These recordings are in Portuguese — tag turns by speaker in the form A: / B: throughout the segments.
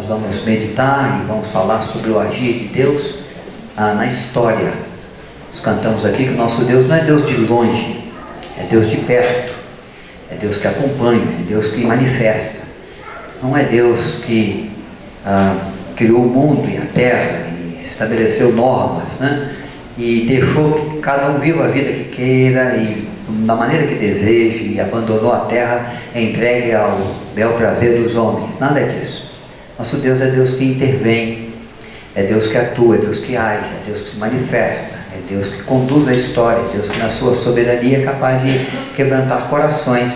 A: vamos meditar e vamos falar sobre o agir de Deus na história. Nós cantamos aqui que o nosso Deus não é Deus de longe, é Deus de perto, é Deus que acompanha, é Deus que manifesta. Não é Deus que criou o mundo e a terra e estabeleceu normas, né? E deixou que cada um viva a vida que queira e da maneira que deseje, e abandonou a terra entregue ao bel prazer dos homens. Nada disso. Nosso Deus é Deus que intervém, é Deus que atua, é Deus que age, é Deus que se manifesta, é Deus que conduz a história, é Deus que na sua soberania é capaz de quebrantar corações,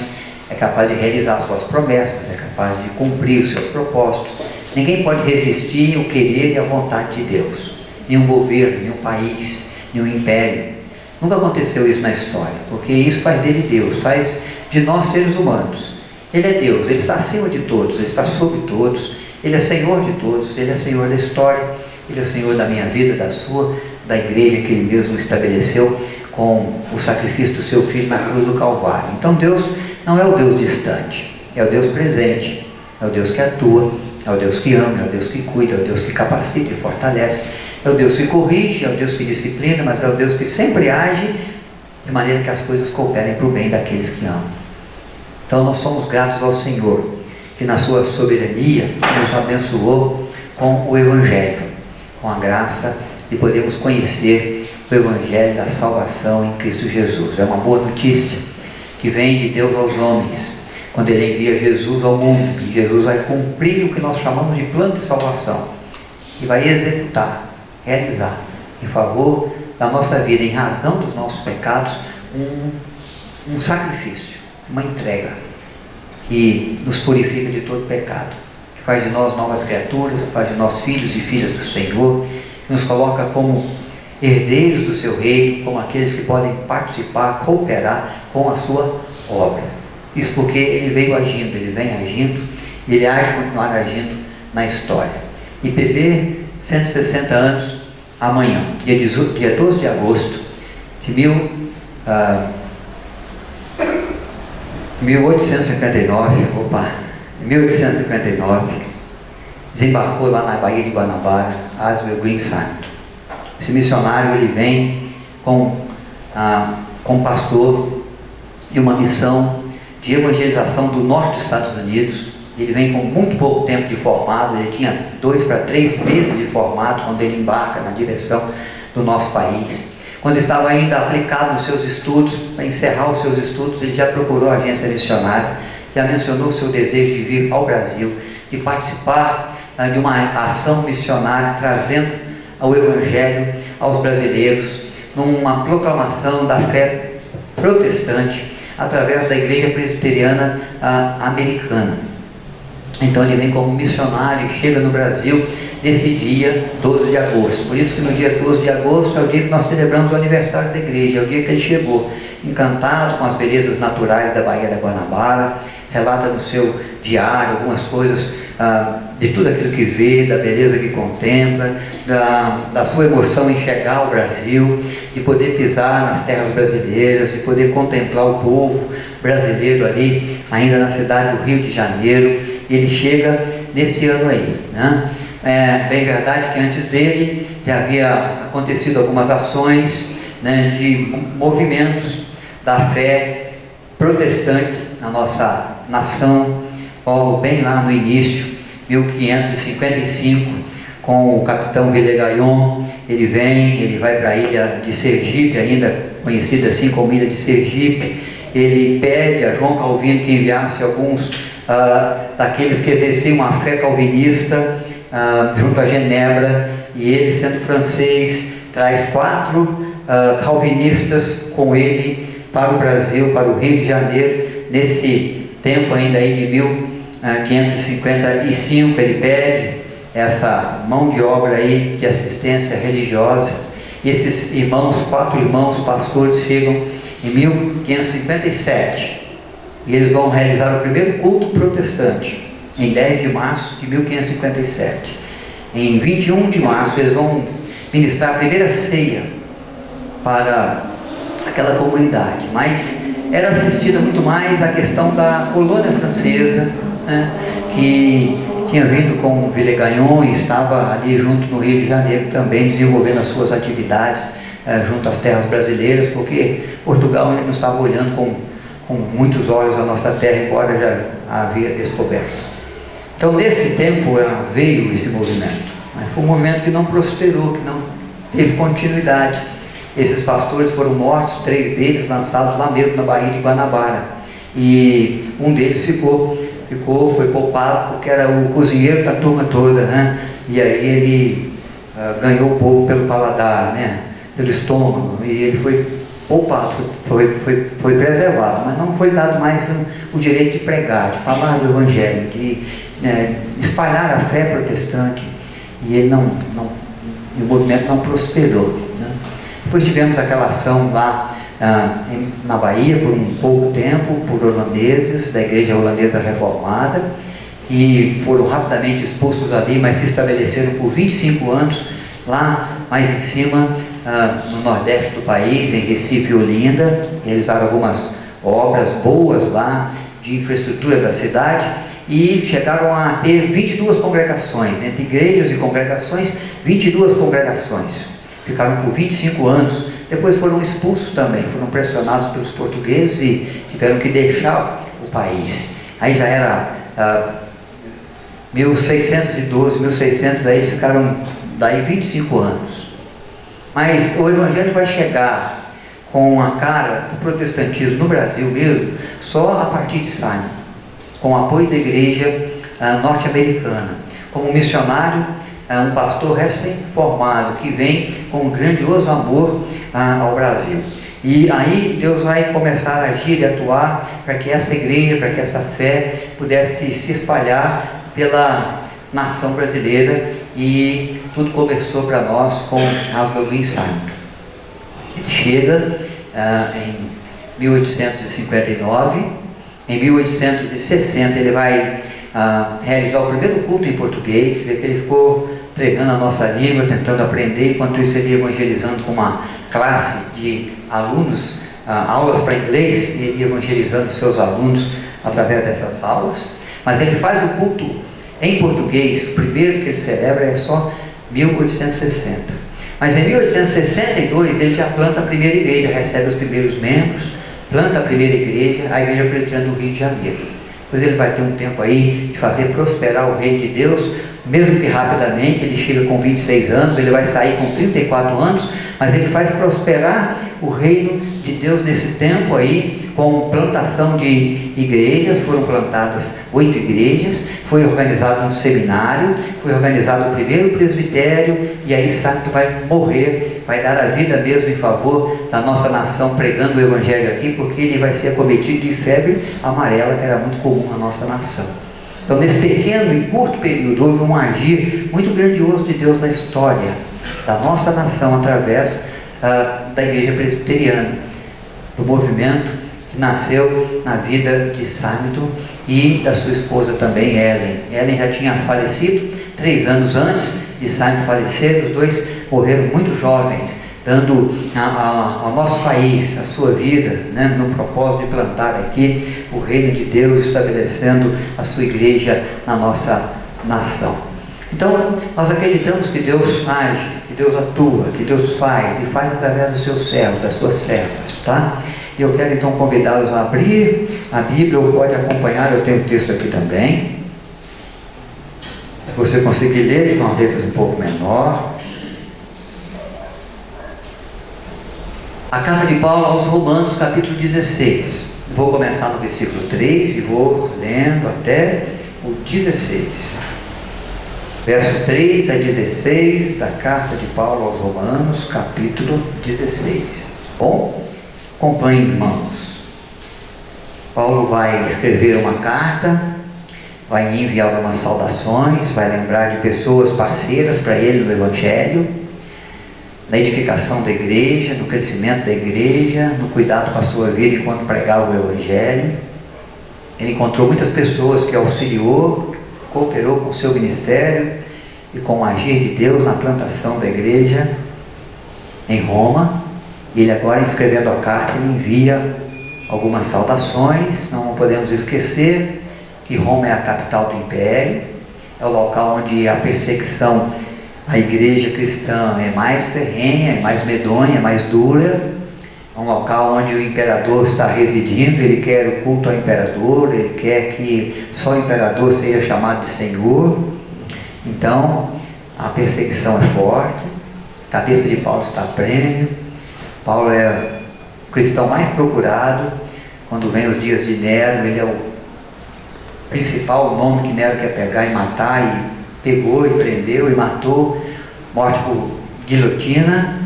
A: é capaz de realizar suas promessas, é capaz de cumprir os seus propósitos. Ninguém pode resistir o querer e a vontade de Deus. Nenhum governo, nenhum país, nenhum império. Nunca aconteceu isso na história, porque isso faz dele Deus, faz de nós seres humanos. Ele é Deus, Ele está acima de todos, Ele está sobre todos, Ele é Senhor de todos, Ele é Senhor da história, Ele é Senhor da minha vida, da sua, da igreja que Ele mesmo estabeleceu com o sacrifício do seu Filho na cruz do Calvário. Então Deus não é o Deus distante, é o Deus presente, é o Deus que atua, é o Deus que ama, é o Deus que cuida, é o Deus que capacita e fortalece, é o Deus que corrige, é o Deus que disciplina, mas é o Deus que sempre age de maneira que as coisas cooperem para o bem daqueles que amam. Então nós somos gratos ao Senhor, que na sua soberania nos abençoou com o Evangelho, com a graça de podermos conhecer o Evangelho da salvação em Cristo Jesus. É uma boa notícia que vem de Deus aos homens, quando Ele envia Jesus ao mundo, e Jesus vai cumprir o que nós chamamos de plano de salvação, e vai executar, realizar, em favor da nossa vida, em razão dos nossos pecados, um sacrifício, uma entrega, que nos purifica de todo pecado, que faz de nós novas criaturas, que faz de nós filhos e filhas do Senhor, que nos coloca como herdeiros do seu reino, como aqueles que podem participar, cooperar com a sua obra. Isso porque Ele veio agindo, Ele vem agindo, e Ele há de continuar agindo na história. IPB, 160 anos amanhã, dia 12 de agosto de 1859, desembarcou lá na Baía de Guanabara, Aswell Green Santo. Esse missionário, ele vem com pastor de uma missão de evangelização do norte dos Estados Unidos. Ele vem com muito pouco tempo de formado, ele tinha 2 para 3 meses de formado quando ele embarca na direção do nosso país. Quando estava ainda aplicado nos seus estudos, para encerrar os seus estudos, ele já procurou a agência missionária, já mencionou o seu desejo de vir ao Brasil, de participar de uma ação missionária, trazendo o Evangelho aos brasileiros, numa proclamação da fé protestante, através da Igreja Presbiteriana Americana. Então ele vem como missionário e chega no Brasil nesse dia 12 de agosto. Por isso que no dia 12 de agosto é o dia que nós celebramos o aniversário da igreja, é o dia que ele chegou, encantado com as belezas naturais da Baía da Guanabara, relata no seu diário algumas coisas de tudo aquilo que vê, da beleza que contempla, da sua emoção em chegar ao Brasil, de poder pisar nas terras brasileiras, de poder contemplar o povo brasileiro ali, ainda na cidade do Rio de Janeiro. Ele chega nesse ano aí, né? É bem verdade que antes dele já havia acontecido algumas ações, né, de movimentos da fé protestante na nossa nação, logo bem lá no início, 1555, com o capitão Villegagnon. Ele vai para a ilha de Sergipe, ainda conhecida assim como Ilha de Sergipe. Ele pede a João Calvino que enviasse alguns daqueles que exerciam a fé calvinista junto a Genebra, e ele, sendo francês, traz 4 calvinistas com ele para o Brasil, para o Rio de Janeiro, nesse tempo ainda aí de 1555. Ele pede essa mão de obra aí de assistência religiosa, e esses irmãos, 4 irmãos pastores, chegam em 1557, e eles vão realizar o primeiro culto protestante em 10 de março de 1557. Em 21 de março eles vão ministrar a primeira ceia para aquela comunidade, mas era assistida muito mais a questão da colônia francesa, né, que tinha vindo com o Villegaignon e estava ali junto no Rio de Janeiro também, desenvolvendo as suas atividades junto às terras brasileiras, porque Portugal ainda não estava olhando com muitos olhos a nossa terra, embora já havia descoberto. Então, nesse tempo veio esse movimento. Foi um movimento que não prosperou, que não teve continuidade. Esses pastores foram mortos, 3 deles lançados lá mesmo na Baía de Guanabara. E um deles foi poupado porque era o cozinheiro da turma toda, né? E aí ele ganhou o povo pelo paladar, né? Pelo estômago, e ele foi poupado, foi preservado, mas não foi dado mais o direito de pregar, de falar do Evangelho, de espalhar a fé protestante, e ele o movimento não prosperou, né? Depois tivemos aquela ação lá na Bahia por um pouco tempo, por holandeses, da igreja holandesa reformada, e foram rapidamente expulsos ali, mas se estabeleceram por 25 anos lá mais em cima, no nordeste do país, em Recife e Olinda. Realizaram algumas obras boas lá de infraestrutura da cidade e chegaram a ter 22 congregações, entre igrejas e congregações, 22 congregações. Ficaram por 25 anos, depois foram expulsos também, foram pressionados pelos portugueses e tiveram que deixar o país. Aí já era 1612, 1600, aí eles ficaram daí 25 anos. Mas o Evangelho vai chegar com a cara do protestantismo no Brasil mesmo, só a partir de Simon, com o apoio da igreja norte-americana, como missionário, um pastor recém-formado, que vem com um grandioso amor ao Brasil. E aí Deus vai começar a agir e atuar para que essa igreja, para que essa fé pudesse se espalhar pela nação brasileira, e tudo começou para nós com Oswald Green Simon. Ele chega em 1859, em 1860 ele vai realizar o primeiro culto em português. Vê que ele ficou treinando a nossa língua, tentando aprender, enquanto isso ele ia evangelizando com uma classe de alunos, aulas para inglês, e ele ia evangelizando seus alunos através dessas aulas. Mas ele faz o culto em português, o primeiro que ele celebra é só 1860. Mas em 1862 ele já planta a primeira igreja, recebe os primeiros membros, planta a primeira igreja, a Igreja Presbiteriana do Rio de Janeiro. Depois ele vai ter um tempo aí de fazer prosperar o reino de Deus, mesmo que rapidamente. Ele chega com 26 anos, ele vai sair com 34 anos, mas ele faz prosperar o reino de Deus nesse tempo aí, com plantação de igrejas. Foram plantadas 8 igrejas, foi organizado um seminário, foi organizado o primeiro presbitério, e aí sabe que vai morrer, vai dar a vida mesmo em favor da nossa nação, pregando o Evangelho aqui, porque ele vai ser acometido de febre amarela, que era muito comum na nossa nação. Então, nesse pequeno e curto período, houve um agir muito grandioso de Deus na história da nossa nação, através da igreja presbiteriana, do movimento que nasceu na vida de Simon e da sua esposa também, Ellen. Ellen já tinha falecido 3 anos antes de Simon falecer. Os dois morreram muito jovens, dando ao nosso país a sua vida, né, no propósito de plantar aqui o reino de Deus, estabelecendo a sua igreja na nossa nação. Então, nós acreditamos que Deus age, que Deus atua, que Deus faz, e faz através dos seus servos, das suas servas, tá? E eu quero então convidá-los a abrir a Bíblia, ou pode acompanhar. Eu tenho o texto aqui também. Se você conseguir ler, são as letras um pouco menor. A carta de Paulo aos Romanos, capítulo 16. Vou começar no versículo 3 e vou lendo até o 16. Verso 3 a 16 da carta de Paulo aos Romanos, capítulo 16. Bom? Acompanhe, irmãos. Paulo vai escrever uma carta, vai enviar algumas saudações, vai lembrar de pessoas parceiras para ele no Evangelho, na edificação da igreja, no crescimento da igreja, no cuidado com a sua vida enquanto pregava o Evangelho. Ele encontrou muitas pessoas que auxiliou, cooperou com o seu ministério e com o agir de Deus na plantação da igreja em Roma. E ele agora, escrevendo a carta, ele envia algumas saudações. Não podemos esquecer que Roma é a capital do império, é o local onde a perseguição à igreja cristã é mais ferrenha, é mais medonha, é mais dura. É um local onde o imperador está residindo, ele quer o culto ao imperador, ele quer que só o imperador seja chamado de Senhor. Então, a perseguição é forte, a cabeça de Paulo está a prêmio. Paulo é o cristão mais procurado. Quando vem os dias de Nero, ele é o principal nome que Nero quer pegar e matar, e pegou e prendeu e matou, morte por guilhotina,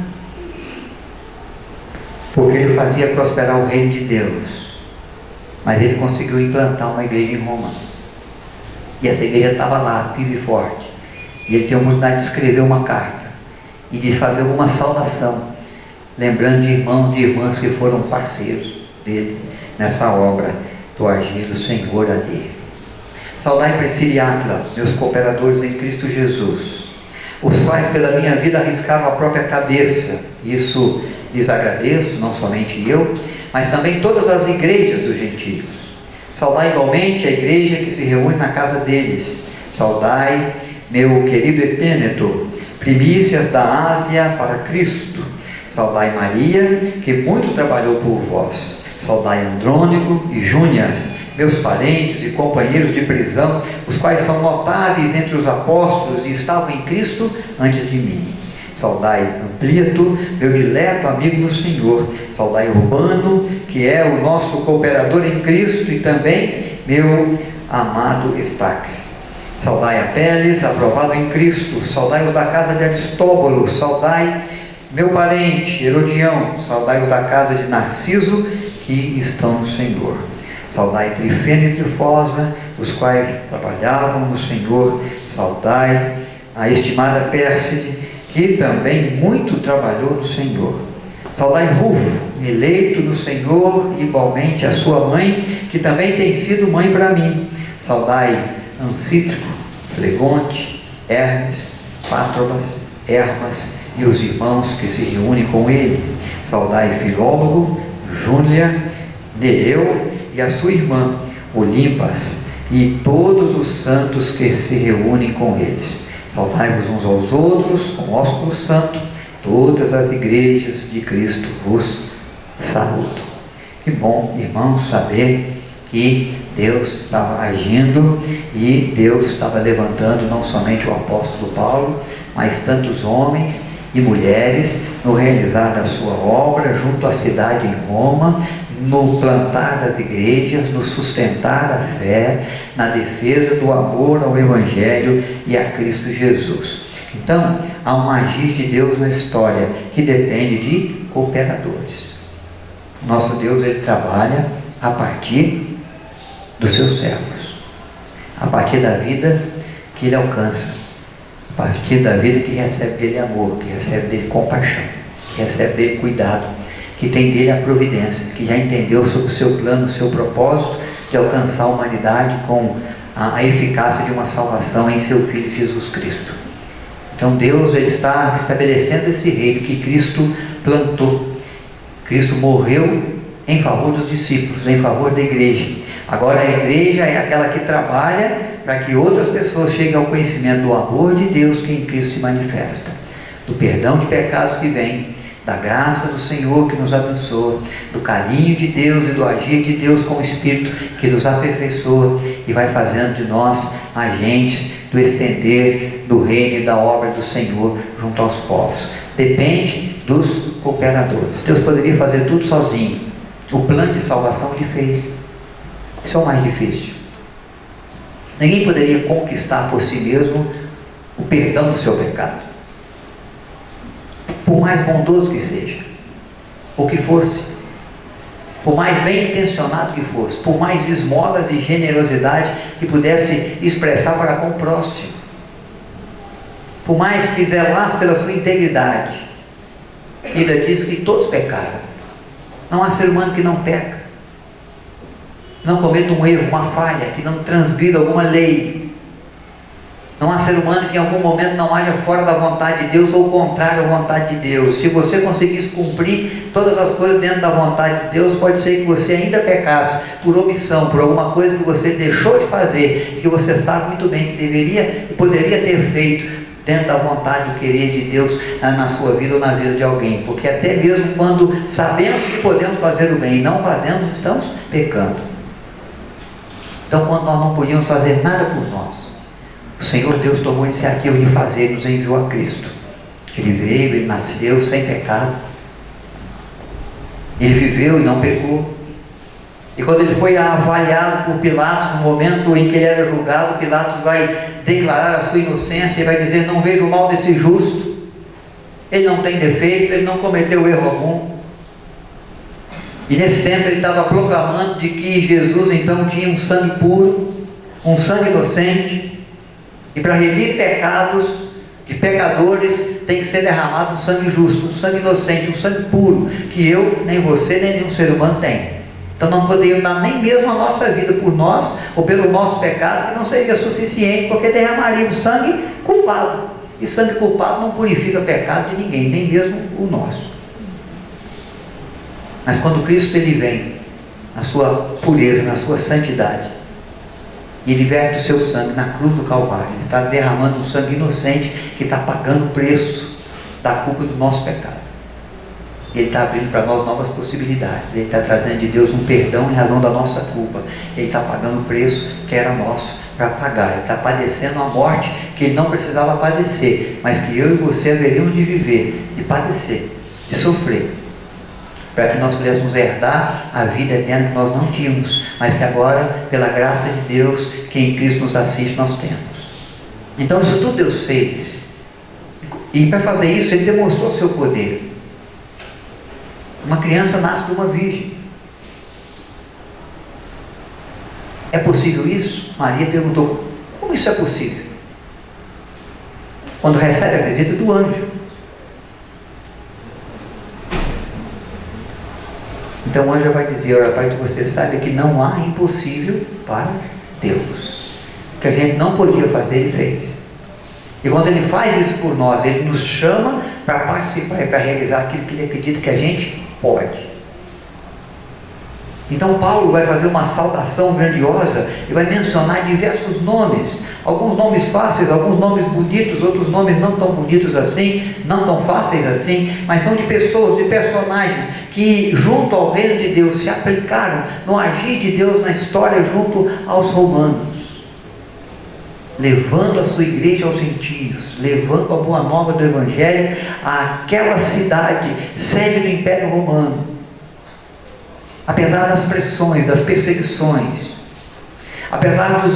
A: porque ele fazia prosperar o reino de Deus. Mas ele conseguiu implantar uma igreja em Roma, e essa igreja estava lá, viva e forte, e ele tem a oportunidade de escrever uma carta e de fazer alguma saudação, lembrando de irmãos e irmãs que foram parceiros dele nessa obra do agir do Senhor ali. Saudai Priscila e Áquila, meus cooperadores em Cristo Jesus, os quais pela minha vida arriscavam a própria cabeça. Isso lhes agradeço, não somente eu, mas também todas as igrejas dos gentios. Saudai igualmente a igreja que se reúne na casa deles. Saudai meu querido Epêneto, primícias da Ásia para Cristo. Saudai Maria, que muito trabalhou por vós. Saudai Andrônico e Júnias, meus parentes e companheiros de prisão, os quais são notáveis entre os apóstolos e estavam em Cristo antes de mim. Saudai Amplieto, meu dileto amigo no Senhor. Saudai Urbano, que é o nosso cooperador em Cristo, e também meu amado Estaques. Saudai Apeles, aprovado em Cristo. Saudai os da casa de Aristóbulo. Saudai meu parente Herodião. Saudai os da casa de Narciso, que estão no Senhor. Saudai Trifena e Trifosa, os quais trabalhavam no Senhor. Saudai a estimada Pérside, que também muito trabalhou no Senhor. Saudai Rufo, eleito no Senhor, igualmente a sua mãe, que também tem sido mãe para mim. Saudai Ancítrico, Flegonte, Hermes, Pátrobas, Hermas e os irmãos que se reúnem com ele. Saudai Filólogo, Júlia, Nereu e a sua irmã, Olimpas, e todos os santos que se reúnem com eles. Saudai-vos uns aos outros com ósculo santo. Todas as igrejas de Cristo vos saúdam. Que bom, irmãos, saber que Deus estava agindo e Deus estava levantando não somente o apóstolo Paulo, mas tantos homens e mulheres no realizar da sua obra junto à cidade em Roma, no plantar das igrejas, no sustentar a fé, na defesa do amor ao Evangelho e a Cristo Jesus. Então, há um agir de Deus na história que depende de cooperadores. Nosso Deus, ele trabalha a partir dos seus servos, a partir da vida que ele alcança, a partir da vida que recebe dele amor, que recebe dele compaixão, que recebe dele cuidado, que tem dele a providência, que já entendeu sobre o seu plano, o seu propósito de alcançar a humanidade com a eficácia de uma salvação em seu Filho Jesus Cristo. Então Deus, ele está estabelecendo esse reino que Cristo plantou. Cristo morreu em favor dos discípulos, em favor da igreja. Agora a igreja é aquela que trabalha para que outras pessoas cheguem ao conhecimento do amor de Deus que em Cristo se manifesta, do perdão de pecados que vem, da graça do Senhor que nos abençoa, do carinho de Deus e do agir de Deus com o Espírito que nos aperfeiçoa e vai fazendo de nós agentes do estender do reino e da obra do Senhor junto aos povos. Depende dos cooperadores. Deus poderia fazer tudo sozinho. O plano de salvação ele fez. Isso é o mais difícil. Ninguém poderia conquistar por si mesmo o perdão do seu pecado, por mais bondoso que seja, ou que fosse, por mais bem intencionado que fosse, por mais esmolas e generosidade que pudesse expressar para com o próximo, por mais que zelasse pela sua integridade. A Bíblia diz que todos pecaram. Não há ser humano que não peca, não cometa um erro, uma falha, que não transgrida alguma lei. Não há ser humano que em algum momento não haja fora da vontade de Deus ou contrário à vontade de Deus. Se você conseguisse cumprir todas as coisas dentro da vontade de Deus, pode ser que você ainda pecasse por omissão, por alguma coisa que você deixou de fazer, e que você sabe muito bem que deveria e poderia ter feito dentro da vontade, do querer de Deus na sua vida ou na vida de alguém. Porque até mesmo quando sabemos que podemos fazer o bem e não fazemos, estamos pecando. Então, quando nós não podíamos fazer nada por nós, o Senhor Deus tomou a iniciativa de fazer e nos enviou a Cristo. Ele veio, Ele nasceu sem pecado. Ele viveu e não pecou. E quando Ele foi avaliado por Pilatos, no momento em que Ele era julgado, Pilatos vai declarar a sua inocência e vai dizer: não vejo o mal desse justo. Ele não tem defeito, ele não cometeu erro algum. E nesse tempo ele estava proclamando de que Jesus então tinha um sangue puro, um sangue inocente. E para remir pecados de pecadores tem que ser derramado um sangue justo, um sangue inocente, um sangue puro, que eu, nem você, nem nenhum ser humano tem. Então não poderíamos dar nem mesmo a nossa vida por nós, ou pelo nosso pecado, que não seria suficiente, porque derramaríamos sangue culpado. E sangue culpado não purifica pecado de ninguém, nem mesmo o nosso. Mas quando Cristo ele vem, na sua pureza, na sua santidade, e Ele verte o seu sangue na cruz do Calvário, Ele está derramando um sangue inocente que está pagando o preço da culpa do nosso pecado. Ele está abrindo para nós novas possibilidades. Ele está trazendo de Deus um perdão em razão da nossa culpa. Ele está pagando o preço que era nosso para pagar. Ele está padecendo a morte que Ele não precisava padecer, mas que eu e você haveríamos de viver, de padecer, de sofrer, para que nós pudéssemos herdar a vida eterna que nós não tínhamos, mas que agora, pela graça de Deus, que em Cristo nos assiste, nós temos. Então isso tudo Deus fez, e para fazer isso Ele demonstrou o seu poder. Uma criança nasce de uma virgem. É possível isso? Maria perguntou: como isso é possível? Quando recebe a visita do anjo. Então o anjo vai dizer: olha, para que você saiba que não há impossível para Deus. O que a gente não podia fazer, Ele fez. E quando Ele faz isso por nós, Ele nos chama para participar e para realizar aquilo que Ele acredita que a gente pode. Então Paulo vai fazer uma saudação grandiosa e vai mencionar diversos nomes, alguns nomes fáceis, alguns nomes bonitos, outros nomes não tão bonitos assim, não tão fáceis assim, mas são de pessoas, de personagens que junto ao reino de Deus se aplicaram no agir de Deus na história junto aos romanos, levando a sua igreja aos gentios, levando a boa nova do Evangelho àquela cidade, sede do Império Romano. Apesar das pressões, das perseguições, apesar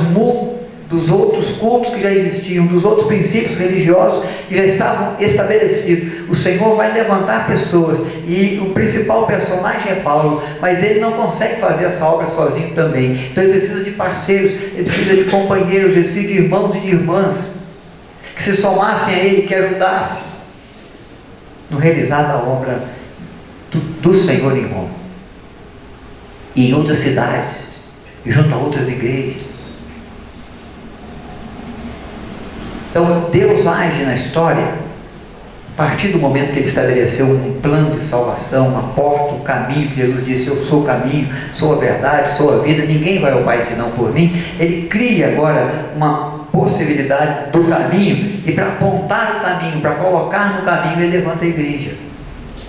A: dos outros cultos que já existiam, dos outros princípios religiosos que já estavam estabelecidos, o Senhor vai levantar pessoas, e o principal personagem é Paulo, mas ele não consegue fazer essa obra sozinho também. Então ele precisa de parceiros, ele precisa de companheiros, ele precisa de irmãos e de irmãs que se somassem a ele, que ajudassem no realizar da obra do Senhor em Roma e em outras cidades, e junto a outras igrejas. Então Deus age na história a partir do momento que Ele estabeleceu um plano de salvação, uma porta, um caminho. Jesus disse: eu sou o caminho, sou a verdade, sou a vida, ninguém vai ao Pai senão por mim. Ele cria agora uma possibilidade do caminho, e para apontar o caminho, para colocar no caminho, Ele levanta a igreja.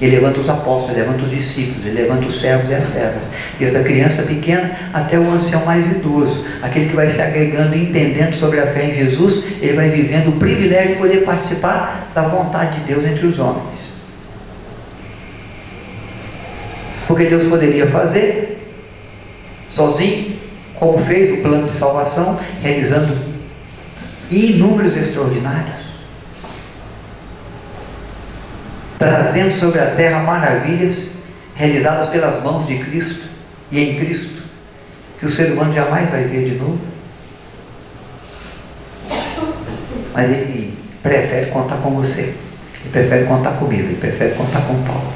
A: Ele levanta os apóstolos, ele levanta os discípulos, ele levanta os servos e as servas, desde a criança pequena até o ancião mais idoso, aquele que vai se agregando e entendendo sobre a fé em Jesus. Ele vai vivendo o privilégio de poder participar da vontade de Deus entre os homens, porque Deus poderia fazer sozinho, como fez o plano de salvação, realizando inúmeros extraordinários, trazendo sobre a terra maravilhas realizadas pelas mãos de Cristo e em Cristo, que o ser humano jamais vai ver de novo. Mas Ele prefere contar com você, Ele prefere contar comigo, Ele prefere contar com Paulo,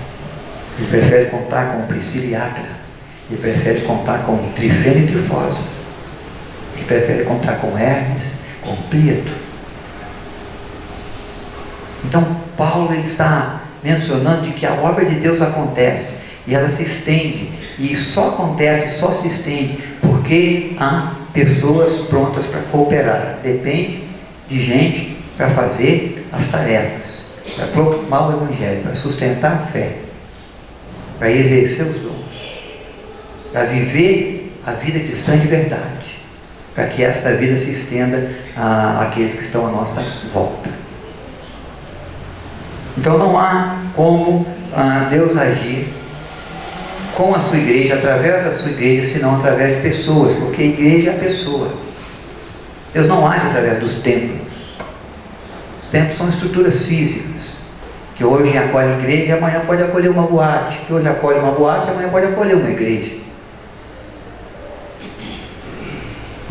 A: Ele prefere contar com Priscila e Áquila, Ele prefere contar com Trifena e Trifosa, Ele prefere contar com Hermes, com Pietro, Então Paulo ele está mencionando de que a obra de Deus acontece e ela se estende, e só acontece, só se estende porque há pessoas prontas para cooperar. Depende de gente para fazer as tarefas, para proclamar o Evangelho, para sustentar a fé, para exercer os dons, para viver a vida cristã de verdade, para que essa vida se estenda àqueles que estão à nossa volta. Então não há como Deus agir com a sua igreja, através da sua igreja, senão através de pessoas, porque a igreja é a pessoa. Deus não age através dos templos. Os templos são estruturas físicas, que hoje acolhe a igreja e amanhã pode acolher uma boate, que hoje acolhe uma boate e amanhã pode acolher uma igreja.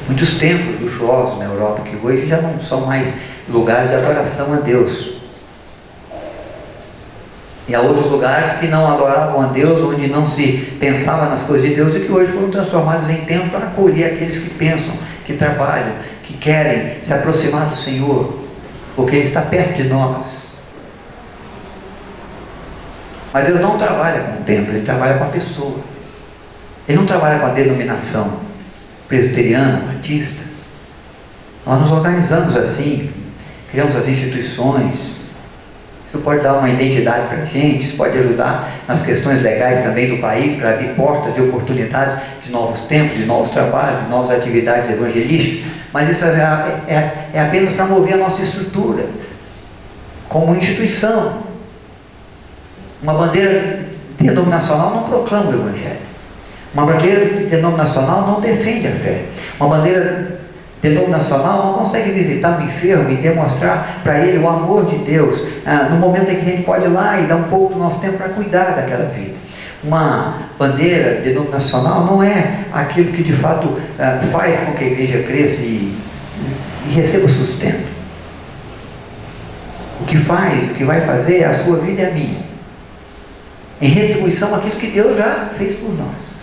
A: Muitos templos luxuosos na Europa, que hoje já não são mais lugares de adoração a Deus. E há outros lugares que não adoravam a Deus, onde não se pensava nas coisas de Deus, e que hoje foram transformados em templo para acolher aqueles que pensam, que trabalham, que querem se aproximar do Senhor, porque Ele está perto de nós. Mas Deus não trabalha com o templo, Ele trabalha com a pessoa. Ele não trabalha com a denominação presbiteriana, batista. Nós nos organizamos assim, criamos as instituições. Isso pode dar uma identidade para a gente, isso pode ajudar nas questões legais também do país, para abrir portas de oportunidades de novos tempos, de novos trabalhos, de novas atividades evangelísticas, mas isso é apenas para mover a nossa estrutura, como instituição. Uma bandeira denominacional não proclama o Evangelho. Uma bandeira denominacional não defende a fé. Uma bandeira denominacional não consegue visitar o enfermo e demonstrar para ele o amor de Deus, no momento em que a gente pode ir lá e dar um pouco do nosso tempo para cuidar daquela vida. Uma bandeira denominacional não é aquilo que de fato faz com que a igreja cresça e receba sustento. O que vai fazer é a sua vida e a minha, em retribuição àquilo que Deus já fez por nós.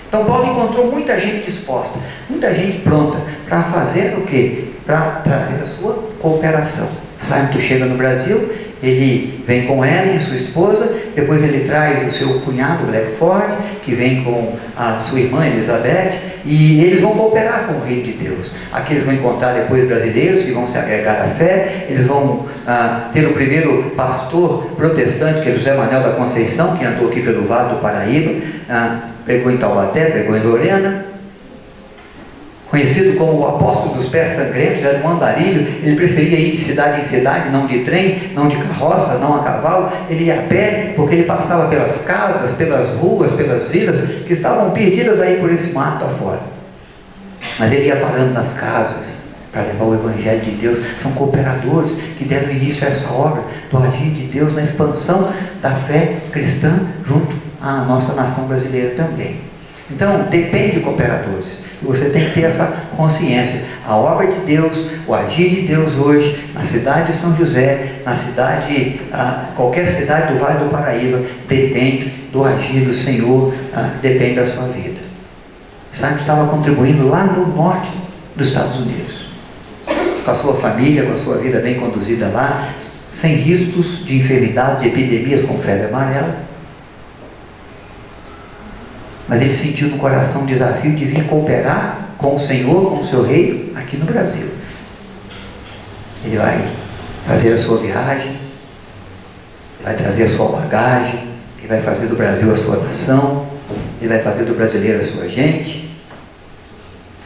A: Então Paulo encontrou muita gente disposta, muita gente pronta para fazer o quê? Para trazer a sua cooperação. Simon chega no Brasil, ele vem com ela e sua esposa, depois ele traz o seu cunhado Blackford, que vem com a sua irmã Elizabeth, e eles vão cooperar com o reino de Deus. Aqui eles vão encontrar depois brasileiros que vão se agregar à fé, eles vão ter o primeiro pastor protestante, que é José Manuel da Conceição, que andou aqui pelo Vale do Paraíba, pregou em Taubaté, pregou em Lorena, conhecido como o apóstolo dos pés sangrentos, era um andarilho. Ele preferia ir de cidade em cidade, não de trem, não de carroça, não a cavalo. Ele ia a pé, porque ele passava pelas casas, pelas ruas, pelas vilas, que estavam perdidas aí por esse mato afora. Mas ele ia parando nas casas, para levar o Evangelho de Deus. São cooperadores que deram início a essa obra do agir de Deus na expansão da fé cristã junto à nossa nação brasileira também. Então, depende de cooperadores. E você tem que ter essa consciência. A obra de Deus, o agir de Deus hoje, na cidade de São José, na cidade, qualquer cidade do Vale do Paraíba, depende do agir do Senhor, depende da sua vida. Simon estava contribuindo lá no norte dos Estados Unidos, com a sua família, com a sua vida bem conduzida lá, sem riscos de enfermidade, de epidemias como febre amarela. Mas ele sentiu no coração o desafio de vir cooperar com o Senhor, com o seu reino, aqui no Brasil. Ele vai fazer a sua viagem, vai trazer a sua bagagem, ele vai fazer do Brasil a sua nação, ele vai fazer do brasileiro a sua gente,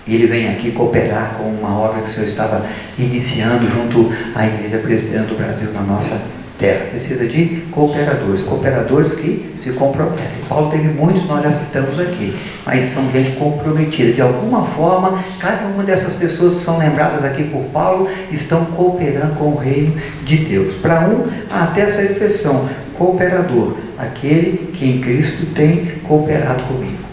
A: e ele vem aqui cooperar com uma obra que o Senhor estava iniciando junto à Igreja Presbiteriana do Brasil na nossa terra. Precisa de cooperadores que se comprometem. Paulo teve muitos, nós já citamos aqui, mas são gente comprometida. De alguma forma, cada uma dessas pessoas que são lembradas aqui por Paulo estão cooperando com o reino de Deus. Para há até essa expressão, cooperador, aquele que em Cristo tem cooperado comigo.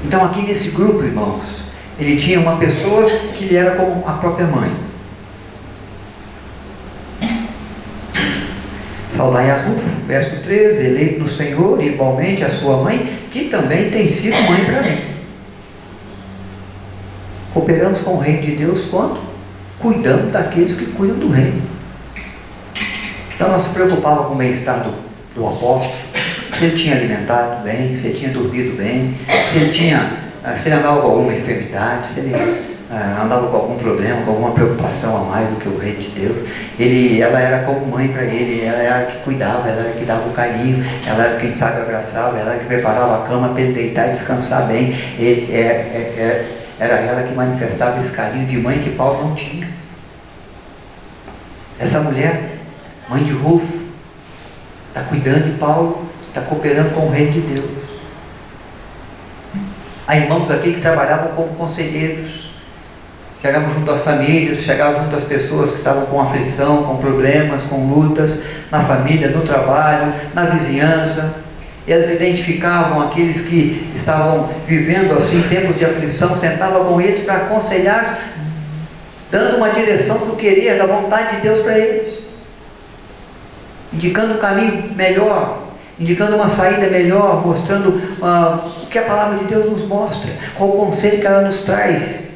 A: Então aqui nesse grupo, irmãos, ele tinha uma pessoa que lhe era como a própria mãe. Saudai a Rufo, verso 13, eleito no Senhor, e igualmente a sua mãe, que também tem sido mãe para mim. Cooperamos com o reino de Deus quando? Cuidando daqueles que cuidam do reino. Então ela se preocupava com o bem-estar do apóstolo, se ele tinha alimentado bem, se ele tinha dormido bem, se ele andava com alguma enfermidade, se ele andava com algum problema, com alguma preocupação a mais do que o rei de Deus. Ela era como mãe para ele, ela era a que cuidava, ela era a que dava o carinho, ela era quem sabe abraçava, ela era que preparava a cama para ele deitar e descansar bem. Era ela que manifestava esse carinho de mãe que Paulo não tinha. Essa mulher, mãe de Rufo, está cuidando de Paulo, está cooperando com o reino de Deus. Há irmãos aqui que trabalhavam como conselheiros, chegavam junto às famílias, chegavam junto às pessoas que estavam com aflição, com problemas, com lutas, na família, no trabalho, na vizinhança. E eles identificavam aqueles que estavam vivendo assim tempos de aflição, sentavam com eles para aconselhar, dando uma direção do querer, da vontade de Deus para eles, indicando um caminho melhor, indicando uma saída melhor, mostrando o que a palavra de Deus nos mostra, qual o conselho que ela nos traz,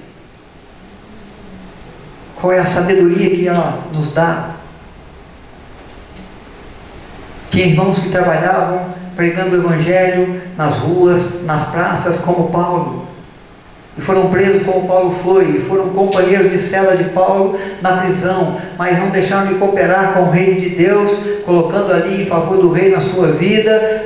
A: qual é a sabedoria que ela nos dá. Tinha irmãos que trabalhavam pregando o Evangelho nas ruas, nas praças, como Paulo, e foram presos como Paulo foi, e foram companheiros de cela de Paulo na prisão, mas não deixaram de cooperar com o reino de Deus, colocando ali em favor do reino a sua vida,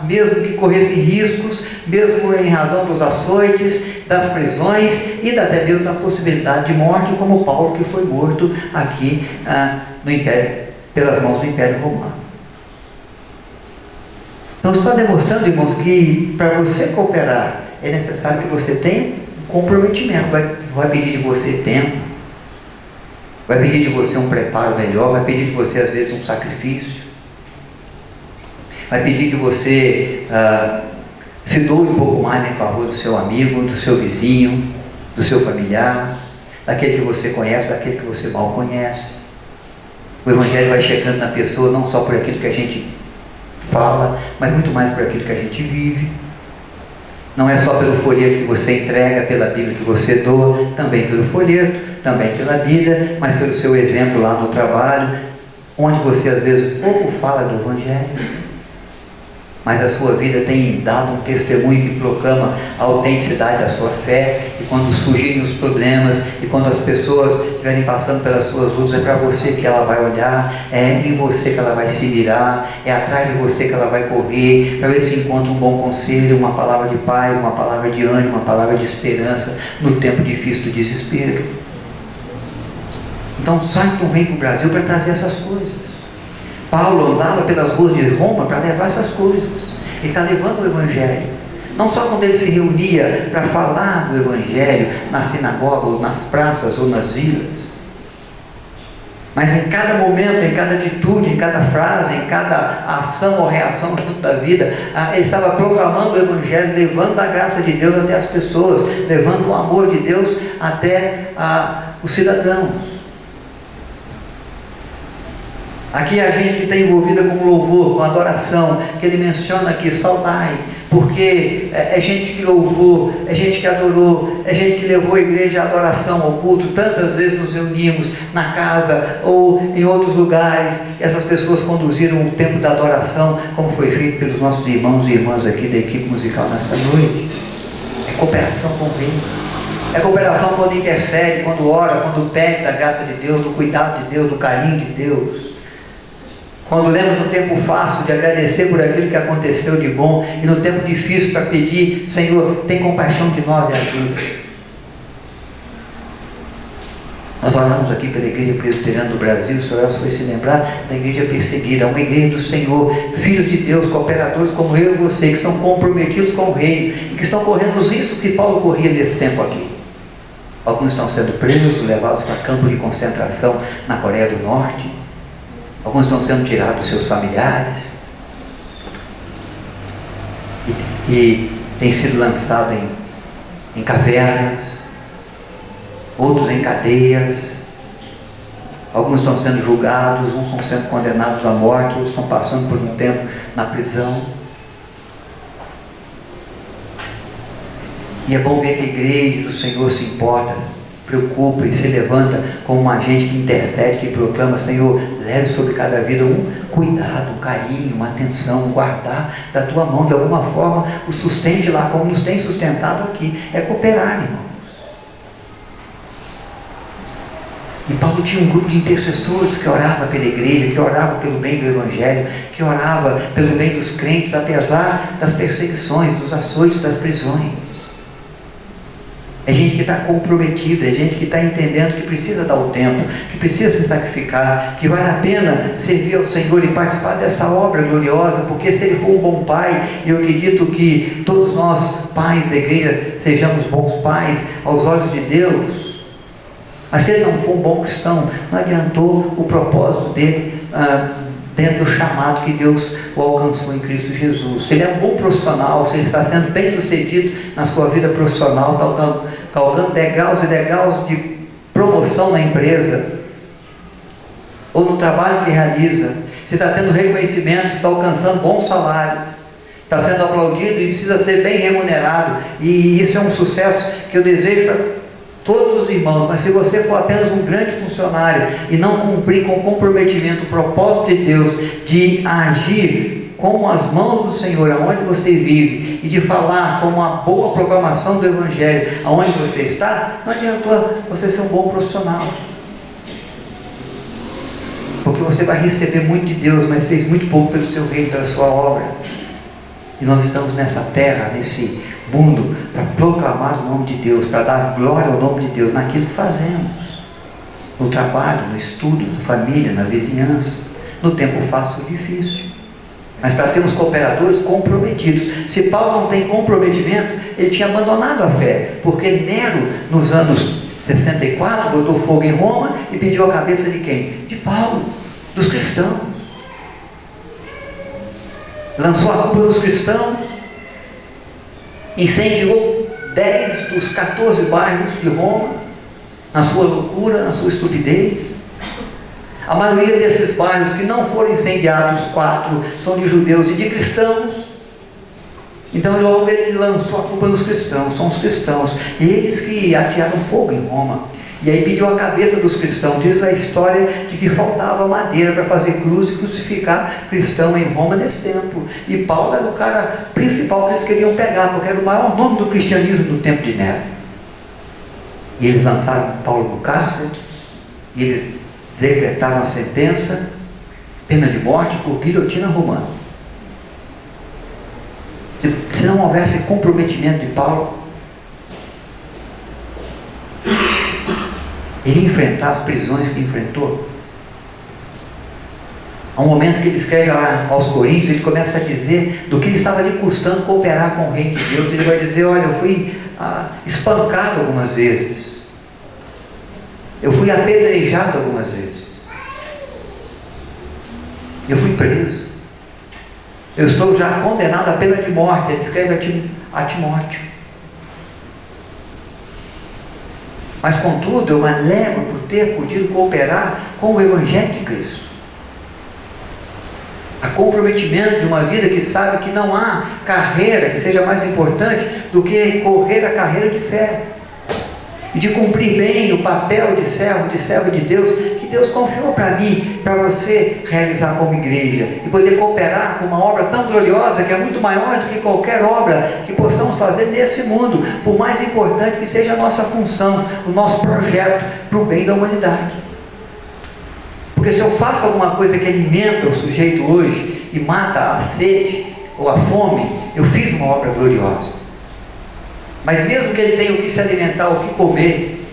A: mesmo que corressem riscos, mesmo em razão dos açoites, das prisões e até mesmo da possibilidade de morte, como Paulo, que foi morto aqui no Império, pelas mãos do Império Romano. Então está demonstrando, irmãos, que para você cooperar é necessário que você tenha um comprometimento. Vai pedir de você tempo, vai pedir de você um preparo melhor, vai pedir de você às vezes um sacrifício, vai pedir que você se doe um pouco mais em favor do seu amigo, do seu vizinho, do seu familiar, daquele que você conhece, daquele que você mal conhece. O Evangelho vai chegando na pessoa não só por aquilo que a gente fala, mas muito mais por aquilo que a gente vive. Não é só pelo folheto que você entrega, pela Bíblia que você doa, também pelo folheto, também pela Bíblia, mas pelo seu exemplo lá no trabalho, onde você às vezes pouco fala do Evangelho, mas a sua vida tem dado um testemunho que proclama a autenticidade da sua fé. E quando surgirem os problemas, e quando as pessoas estiverem passando pelas suas lutas, é para você que ela vai olhar, é em você que ela vai se virar, é atrás de você que ela vai correr, para ver se encontra um bom conselho, uma palavra de paz, uma palavra de ânimo, uma palavra de esperança no tempo difícil do desespero. Então Sanctum vem para o Brasil para trazer essas coisas. Paulo andava pelas ruas de Roma para levar essas coisas. Ele está levando o Evangelho. Não só quando ele se reunia para falar do Evangelho na sinagoga, ou nas praças, ou nas vilas, mas em cada momento, em cada atitude, em cada frase, em cada ação ou reação junto da vida, ele estava proclamando o Evangelho, levando a graça de Deus até as pessoas, levando o amor de Deus até os cidadãos. Aqui a gente que está envolvida com louvor, com adoração, que ele menciona aqui, saudai, porque é gente que louvou, é gente que adorou, é gente que levou a igreja à adoração, ao culto. Tantas vezes nos reunimos na casa ou em outros lugares, e essas pessoas conduziram o tempo da adoração, como foi feito pelos nossos irmãos e irmãs aqui da equipe musical nesta noite. É cooperação com o reino. É cooperação quando intercede, quando ora, quando pede da graça de Deus, do cuidado de Deus, do carinho de Deus. Quando lembra no tempo fácil de agradecer por aquilo que aconteceu de bom, e no tempo difícil para pedir, Senhor, tem compaixão de nós e ajuda. Nós oramos aqui pela Igreja Presbiteriana do Brasil. O Senhor foi se lembrar da igreja perseguida, uma igreja do Senhor, filhos de Deus, cooperadores como eu e você, que estão comprometidos com o reino, e que estão correndo os riscos que Paulo corria nesse tempo aqui. Alguns estão sendo presos, levados para campo de concentração na Coreia do Norte. Alguns estão sendo tirados dos seus familiares e têm sido lançados em cavernas, outros em cadeias. Alguns estão sendo julgados, uns estão sendo condenados à morte, outros estão passando por um tempo na prisão. E é bom ver que a igreja do Senhor se importa preocupa e se levanta como um agente que intercede, que proclama: Senhor, leve sobre cada vida um cuidado, um carinho, uma atenção, guardar da tua mão, de alguma forma, o sustente lá, como nos tem sustentado aqui. É cooperar, irmãos. E Paulo tinha um grupo de intercessores que orava pela igreja, que orava pelo bem do Evangelho, que orava pelo bem dos crentes, apesar das perseguições, dos açoites, das prisões. É gente que está comprometida, é gente que está entendendo que precisa dar o tempo, que precisa se sacrificar, que vale a pena servir ao Senhor e participar dessa obra gloriosa, porque se Ele for um bom pai, eu acredito que todos nós, pais da igreja, sejamos bons pais aos olhos de Deus. Mas se ele não for um bom cristão, não adiantou o propósito dele dentro do chamado que Deus o alcançou em Cristo Jesus. Se ele é um bom profissional, se ele está sendo bem sucedido na sua vida profissional, está galgando degraus e degraus de promoção na empresa, ou no trabalho que realiza, se está tendo reconhecimento, se está alcançando bom salário, está sendo aplaudido e precisa ser bem remunerado, e isso é um sucesso que eu desejo para todos os irmãos. Mas se você for apenas um grande funcionário e não cumprir com comprometimento o propósito de Deus de agir com as mãos do Senhor aonde você vive e de falar com uma boa proclamação do Evangelho aonde você está, não adianta você ser um bom profissional, porque você vai receber muito de Deus, mas fez muito pouco pelo seu reino, pela sua obra. E nós estamos nessa terra, nesse mundo, para proclamar o nome de Deus, para dar glória ao nome de Deus naquilo que fazemos, no trabalho, no estudo, na família, na vizinhança, no tempo fácil ou difícil. Mas para sermos cooperadores comprometidos. Se Paulo não tem comprometimento, ele tinha abandonado a fé, porque Nero, nos anos 64, botou fogo em Roma e pediu a cabeça de quem? De Paulo, dos cristãos. Lançou a culpa nos cristãos, incendiou 10 dos 14 bairros de Roma, na sua loucura, na sua estupidez. A maioria desses bairros que não foram incendiados, 4, são de judeus e de cristãos. Então logo ele lançou a culpa nos cristãos, são os cristãos, eles que atearam fogo em Roma. E aí pediu a cabeça dos cristãos. Diz a história de que faltava madeira para fazer cruz e crucificar cristão em Roma nesse tempo. E Paulo era o cara principal que eles queriam pegar, porque era o maior nome do cristianismo no tempo de Nero. E eles lançaram Paulo no cárcere, e eles decretaram a sentença, pena de morte por guilhotina romana. Se não houvesse comprometimento de Paulo, ele ia enfrentar as prisões que enfrentou. Há um momento que ele escreve aos Coríntios, ele começa a dizer do que ele estava lhe custando cooperar com o reino de Deus. Ele vai dizer: olha, eu fui espancado algumas vezes, eu fui apedrejado algumas vezes, eu fui preso, eu estou já condenado à pena de morte. Ele escreve a Timóteo. Mas contudo, eu me alegro por ter podido cooperar com o Evangelho de Cristo. Há comprometimento de uma vida que sabe que não há carreira que seja mais importante do que correr a carreira de fé, e de cumprir bem o papel de servo de Deus, que Deus confiou para mim, para você realizar como igreja, e poder cooperar com uma obra tão gloriosa, que é muito maior do que qualquer obra que possamos fazer nesse mundo, por mais importante que seja a nossa função, o nosso projeto para o bem da humanidade. Porque se eu faço alguma coisa que alimenta o sujeito hoje e mata a sede ou a fome, eu fiz uma obra gloriosa. Mas mesmo que ele tenha o que se alimentar, o que comer,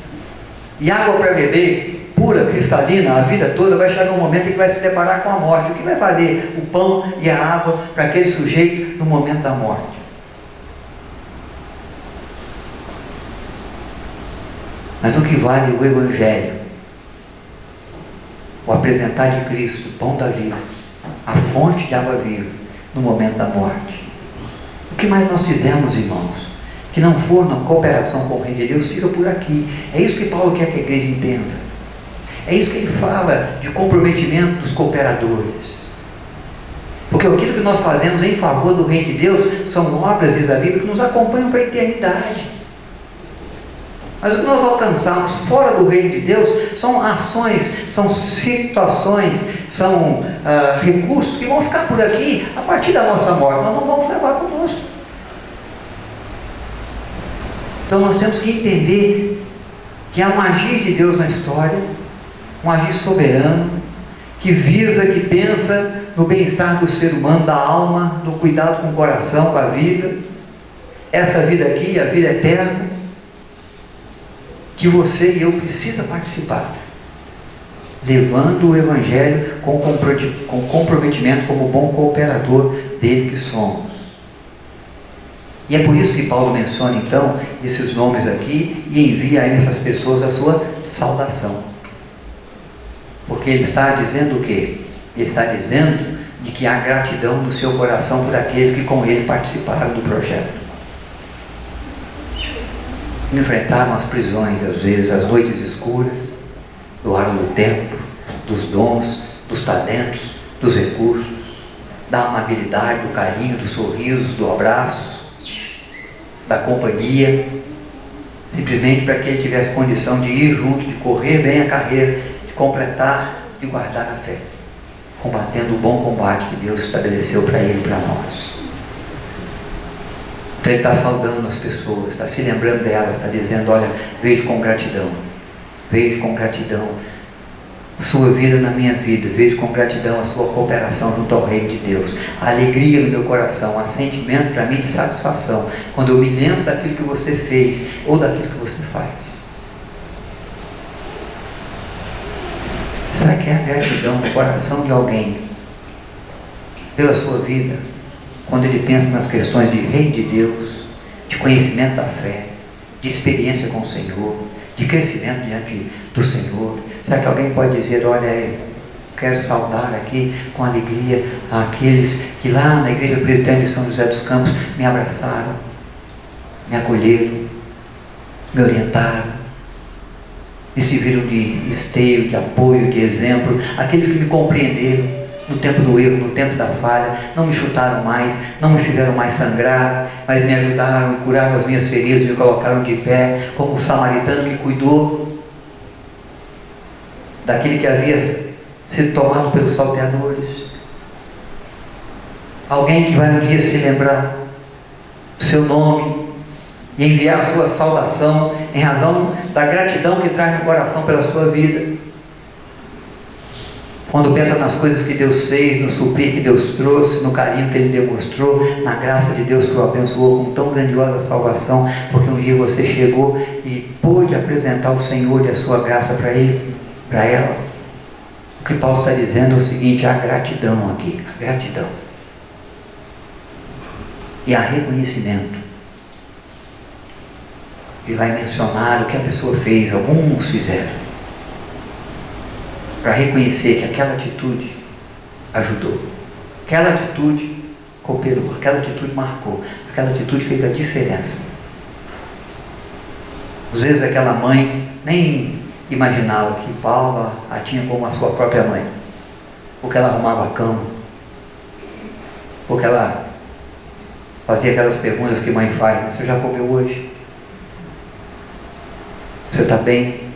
A: e água para beber, pura, cristalina, a vida toda, vai chegar um momento em que vai se deparar com a morte. O que vai valer o pão e a água para aquele sujeito no momento da morte? Mas o que vale o Evangelho, o apresentar de Cristo, o pão da vida, a fonte de água viva, no momento da morte. O que mais nós fizemos, irmãos, que não for na cooperação com o reino de Deus, fica por aqui. É isso que Paulo quer que a igreja entenda. É isso que ele fala de comprometimento dos cooperadores. Porque aquilo que nós fazemos em favor do reino de Deus são obras, diz a Bíblia, que nos acompanham para a eternidade. Mas o que nós alcançamos fora do reino de Deus são ações, são situações, são recursos que vão ficar por aqui a partir da nossa morte. Nós não vamos levar conosco. Então nós temos que entender que há um agir de Deus na história, um agir soberano, que visa, que pensa no bem-estar do ser humano, da alma, no cuidado com o coração, com a vida. Essa vida aqui, a vida eterna, que você e eu precisa participar, levando o Evangelho com comprometimento como bom cooperador dele que somos. E é por isso que Paulo menciona então esses nomes aqui e envia a essas pessoas a sua saudação. Porque ele está dizendo o quê? Ele está dizendo de que há gratidão no seu coração por aqueles que com ele participaram do projeto. Enfrentaram as prisões, às vezes, as noites escuras, doaram do tempo, dos dons, dos talentos, dos recursos, da amabilidade, do carinho, dos sorrisos, do abraço, da companhia, simplesmente para que ele tivesse condição de ir junto, de correr bem a carreira, de completar, de guardar a fé, combatendo o bom combate que Deus estabeleceu para ele e para nós. Então ele está saudando as pessoas, está se lembrando delas, está dizendo: olha, vejo com gratidão sua vida na minha vida, vejo com gratidão a sua cooperação junto ao reino de Deus, a alegria no meu coração, há sentimento para mim de satisfação, quando eu me lembro daquilo que você fez, ou daquilo que você faz. Será que é a gratidão no coração de alguém, pela sua vida, quando ele pensa nas questões de reino de Deus, de conhecimento da fé, de experiência com o Senhor, de crescimento diante do Senhor? Será que alguém pode dizer: olha, eu quero saudar aqui com alegria aqueles que lá na Igreja Presbiteriana de São José dos Campos me abraçaram, me acolheram, me orientaram, me serviram de esteio, de apoio, de exemplo, aqueles que me compreenderam no tempo do erro, no tempo da falha, não me chutaram mais, não me fizeram mais sangrar, mas me ajudaram e curaram as minhas feridas, me colocaram de pé, como o samaritano que cuidou daquele que havia sido tomado pelos salteadores. Alguém que vai um dia se lembrar do seu nome e enviar a sua saudação em razão da gratidão que traz no coração pela sua vida. Quando pensa nas coisas que Deus fez, no suprir que Deus trouxe, no carinho que Ele demonstrou, na graça de Deus que o abençoou com tão grandiosa salvação, porque um dia você chegou e pôde apresentar o Senhor e a sua graça para Ele, para ela. O que Paulo está dizendo é o seguinte: há gratidão aqui, há gratidão. E há reconhecimento. Ele vai mencionar o que a pessoa fez, alguns fizeram, para reconhecer que aquela atitude ajudou, aquela atitude cooperou, aquela atitude marcou, aquela atitude fez a diferença. Às vezes aquela mãe nem imaginava que Paulo a tinha como a sua própria mãe, porque ela arrumava a cama, porque ela fazia aquelas perguntas que mãe faz, né? Você já comeu hoje? Você está bem?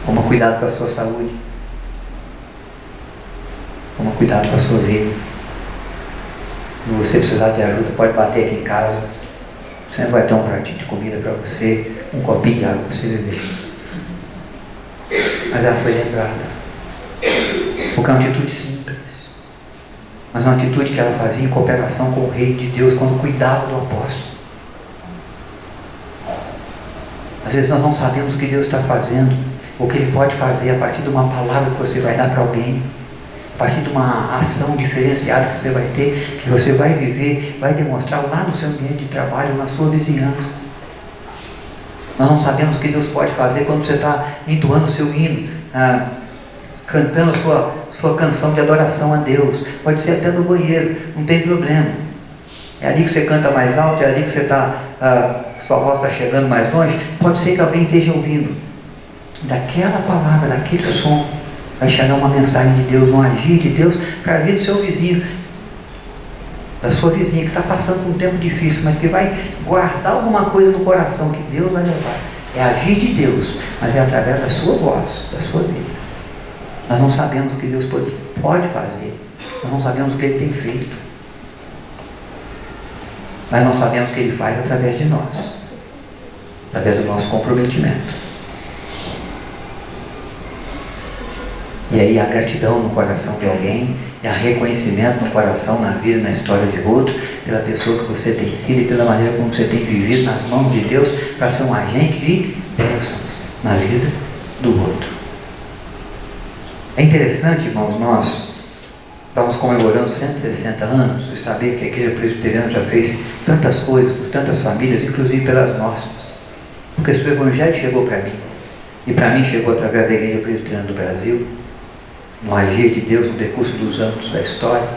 A: Toma cuidado com a sua saúde. Toma cuidado com a sua vida. Se você precisar de ajuda, pode bater aqui em casa. Sempre vai ter um pratinho de comida para você, um copinho de água para você beber. Mas ela foi lembrada. Porque é uma atitude simples, mas uma atitude que ela fazia em cooperação com o reino de Deus, quando cuidava do apóstolo. Às vezes nós não sabemos o que Deus está fazendo, o que Ele pode fazer a partir de uma palavra que você vai dar para alguém, a partir de uma ação diferenciada que você vai ter, que você vai viver, vai demonstrar lá no seu ambiente de trabalho, na sua vizinhança. Nós não sabemos o que Deus pode fazer quando você está entoando o seu hino, cantando a sua canção de adoração a Deus. Pode ser até no banheiro, não tem problema. É ali que você canta mais alto, é ali que você sua voz está chegando mais longe. Pode ser que alguém esteja ouvindo. Daquela palavra, daquele som, vai chegar uma mensagem de Deus, um agir de Deus para a vida do seu vizinho. da sua vizinha que está passando por um tempo difícil, mas que vai guardar alguma coisa no coração que Deus vai levar. É agir de Deus, mas é através da sua voz, da sua vida. Nós não sabemos o que Deus pode fazer, nós não sabemos o que Ele tem feito, mas nós sabemos o que Ele faz através de nós, através do nosso comprometimento. E aí há gratidão no coração de alguém, e há reconhecimento no coração, na vida, na história de outro, pela pessoa que você tem sido e pela maneira como você tem vivido nas mãos de Deus para ser um agente de bênçãos na vida do outro. É interessante, irmãos, nós estamos comemorando 160 anos e saber que a Igreja Presbiteriana já fez tantas coisas por tantas famílias, inclusive pelas nossas. Porque se o Evangelho chegou para mim, e para mim chegou através da Igreja Presbiteriana do Brasil, no agir de Deus no decurso dos anos da história,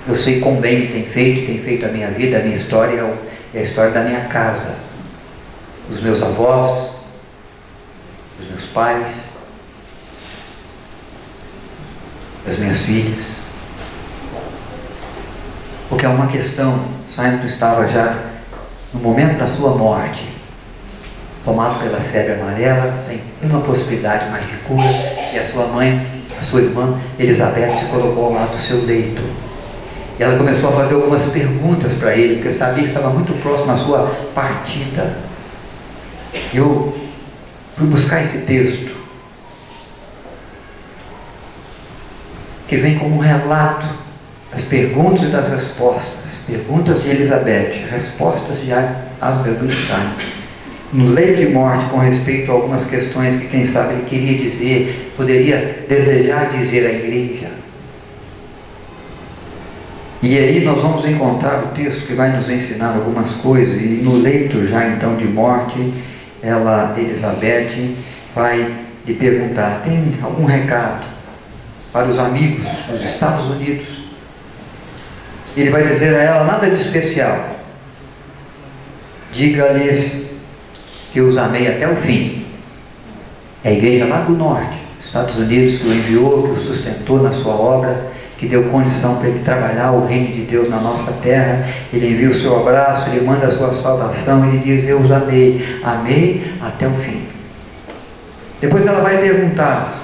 A: eu sei quão bem Ele tem feito a minha vida, a minha história e a história da minha casa, dos meus avós, dos meus pais, das minhas filhas. Porque é uma questão, Simon estava já no momento da sua morte, tomado pela febre amarela, sem nenhuma possibilidade mais de cura, e a sua mãe, a sua irmã Elizabeth, se colocou ao lado do seu leito. E ela começou a fazer algumas perguntas para ele, porque sabia que estava muito próximo à sua partida. Eu fui buscar esse texto, que vem como um relato das perguntas e das respostas. Perguntas de Elizabeth, respostas de Asbel e Simon. No leito de morte, com respeito a algumas questões que, quem sabe, ele queria dizer, poderia desejar dizer à igreja. E aí nós vamos encontrar o texto que vai nos ensinar algumas coisas, e no leito já então de morte, Elizabeth, vai lhe perguntar: tem algum recado para os amigos dos Estados Unidos? Ele vai dizer a ela: nada de especial. Diga-lhes que eu os amei até o fim. É a igreja lá do norte, Estados Unidos, que o enviou, que o sustentou na sua obra, que deu condição para ele trabalhar o reino de Deus na nossa terra. Ele envia o seu abraço, ele manda a sua saudação, ele diz: eu os amei até o fim. Depois ela vai perguntar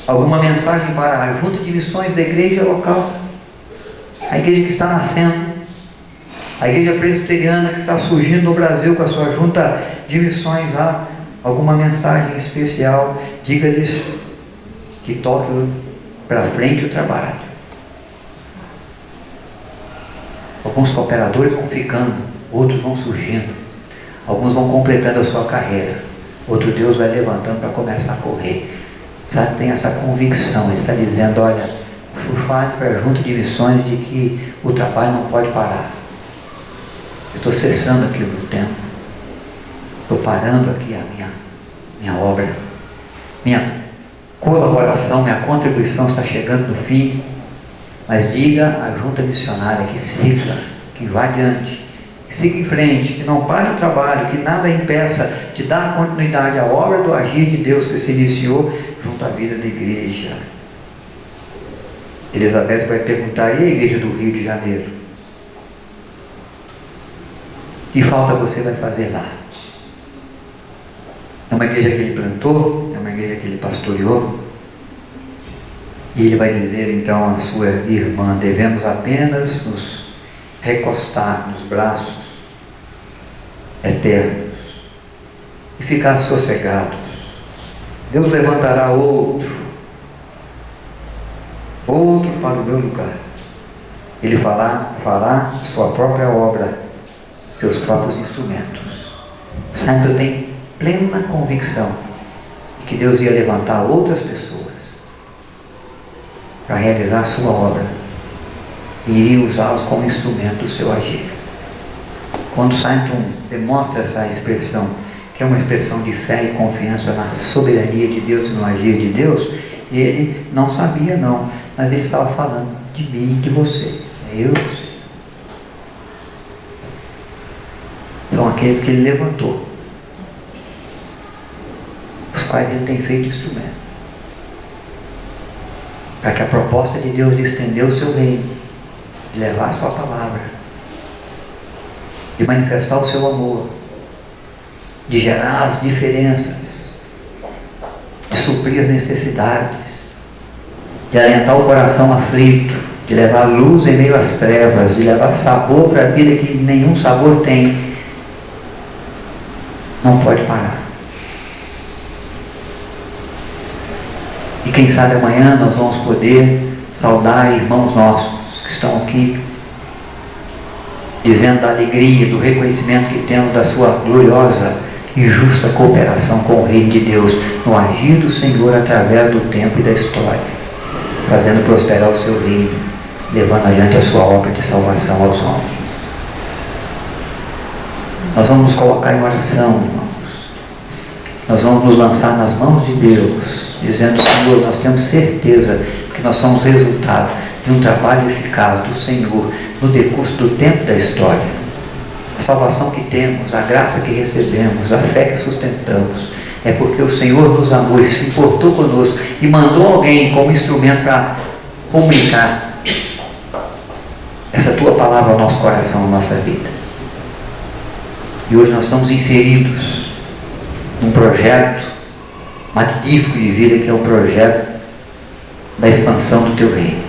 A: alguma mensagem para a junta de missões da igreja local, a igreja que está nascendo, a igreja presbiteriana que está surgindo no Brasil com a sua junta de missões. Há alguma mensagem especial? Diga-lhes que toque para frente o trabalho. Alguns cooperadores vão ficando, outros vão surgindo, alguns vão completando a sua carreira, outro Deus vai levantando para começar a correr. Sabe, tem essa convicção. Ele está dizendo: olha, fale para a junta de missões de que o trabalho não pode parar. Eu estou cessando aqui o meu tempo, estou parando aqui a minha obra, minha colaboração, minha contribuição está chegando no fim. Mas diga à junta missionária que siga, que vá adiante, que siga em frente, que não pare o trabalho, que nada impeça de dar continuidade à obra do agir de Deus que se iniciou junto à vida da igreja. Elizabeth vai perguntar: e a igreja do Rio de Janeiro? Que falta você vai fazer lá? É uma igreja que ele plantou? É uma igreja que ele pastoreou? E ele vai dizer então à sua irmã: devemos apenas nos recostar nos braços eternos e ficar sossegados. Deus levantará outro para o meu lugar. Ele fará sua própria obra, seus próprios instrumentos. Sempre eu tenho plena convicção de que Deus ia levantar outras pessoas para realizar a sua obra e iria usá-los como instrumento do seu agir. Quando Simon demonstra essa expressão, que é uma expressão de fé e confiança na soberania de Deus e no agir de Deus, ele não sabia não, mas ele estava falando de mim e de você. É eu e você. São aqueles que ele levantou, os quais ele tem feito instrumento para que a proposta de Deus de estender o seu reino, de levar a sua palavra, de manifestar o seu amor, de gerar as diferenças, de suprir as necessidades, de alentar o coração aflito, de levar luz em meio às trevas, de levar sabor para a vida que nenhum sabor tem, não pode parar. E quem sabe amanhã nós vamos poder saudar irmãos nossos que estão aqui, dizendo da alegria, do reconhecimento que temos da sua gloriosa e justa cooperação com o reino de Deus, no agir do Senhor através do tempo e da história, fazendo prosperar o seu reino, levando adiante a sua obra de salvação aos homens. Nós vamos nos colocar em oração, irmãos. Nós vamos nos lançar nas mãos de Deus, dizendo: Senhor, nós temos certeza que nós somos resultado de um trabalho eficaz do Senhor no decurso do tempo da história. A salvação que temos, a graça que recebemos, a fé que sustentamos, é porque o Senhor nos amou e se importou conosco e mandou alguém como instrumento para comunicar essa tua palavra ao nosso coração, à nossa vida. E hoje nós estamos inseridos num projeto magnífico de vida, que é o projeto da expansão do teu reino.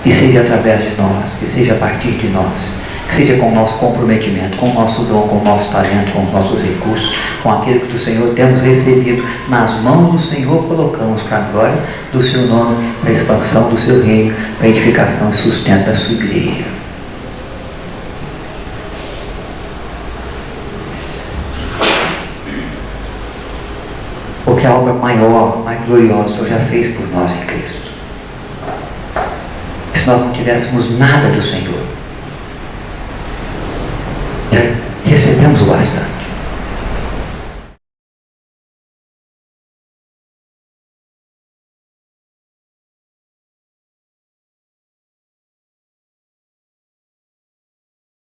A: Que seja através de nós, que seja a partir de nós, que seja com o nosso comprometimento, com o nosso dom, com o nosso talento, com os nossos recursos, com aquilo que do Senhor temos recebido, nas mãos do Senhor colocamos para a glória do seu nome, para a expansão do seu reino, para a edificação e sustento da sua igreja. Porque a obra maior, mais gloriosa, o Senhor já fez por nós em Cristo. Se nós não tivéssemos nada do Senhor, já recebemos o bastante.